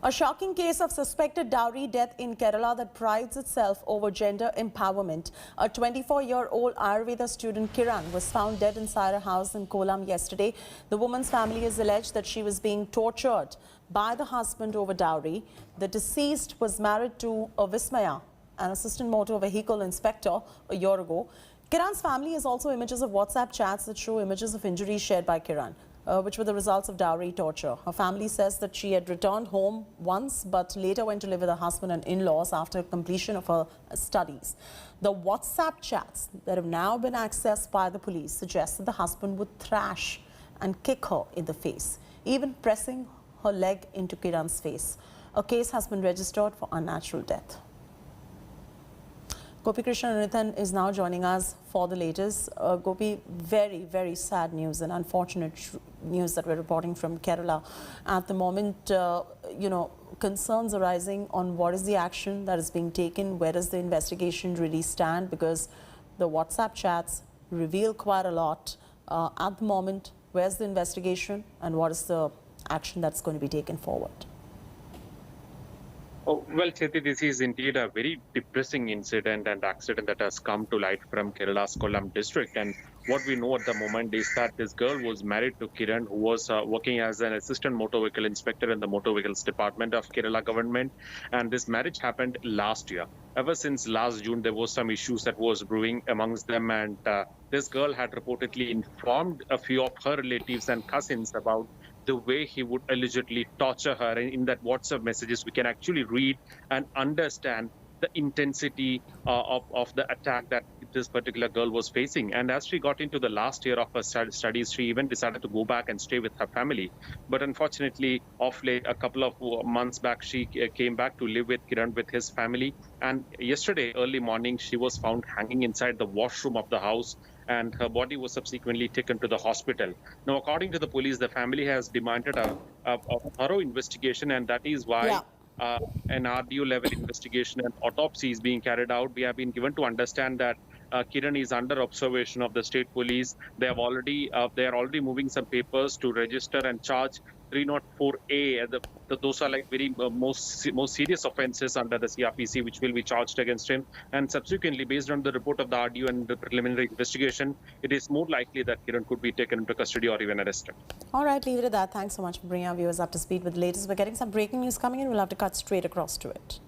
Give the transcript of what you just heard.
A shocking case of suspected dowry death in Kerala that prides itself over gender empowerment. A 24-year-old Ayurveda student, Kiran, was found dead inside a house in Kollam yesterday. The woman's family has alleged that she was being tortured by the husband over dowry. The deceased was married to a Vismaya, an assistant motor vehicle inspector, a year ago. Kiran's family has also images of WhatsApp chats that show images of injuries shared by Kiran, which were the results of dowry torture. Her family says that she had returned home once but later went to live with her husband and in-laws after completion of her studies. The WhatsApp chats that have now been accessed by the police suggest that the husband would thrash and kick her in the face, even pressing her leg into Kiran's face. A case has been registered for unnatural death. Gopi Krishnanathan is now joining us for the latest. Gopi, very, very sad news and unfortunate news that we're reporting from Kerala. At the moment, concerns arising on what is the action that is being taken, where does the investigation really stand, because the WhatsApp chats reveal quite a lot. At the moment, where's the investigation and what is the action that's going to be taken forward? Oh, well, Cheti, this is indeed a very depressing incident and accident that has come to light from Kerala's Kollam district. And what we know at the moment is that this girl was married to Kiran, who was working as an assistant motor vehicle inspector in the motor vehicles department of Kerala government. And this marriage happened last year. Ever since last June, there was some issues that was brewing amongst them. And this girl had reportedly informed a few of her relatives and cousins about the way he would allegedly torture her. And in that WhatsApp messages, we can actually read and understand the intensity of the attack that this particular girl was facing. And as she got into the last year of her studies, she even decided to go back and stay with her family. But unfortunately, of late, a couple of months back, she came back to live with Kiran, with his family. And yesterday, early morning, she was found hanging inside the washroom of the house, and her body was subsequently taken to the hospital. Now, according to the police, the family has demanded a thorough investigation, and that is why an RDO level investigation and autopsy is being carried out. We have been given to understand that Kiran is under observation of the state police. They are already moving some papers to register and charge 304A. Those are like very most serious offences under the CRPC, which will be charged against him. And subsequently, based on the report of the RDO and the preliminary investigation, it is more likely that Kiran could be taken into custody or even arrested. All right, leave it at that. Thanks so much for bringing our viewers up to speed with the latest. We're getting some breaking news coming in. We'll have to cut straight across to it.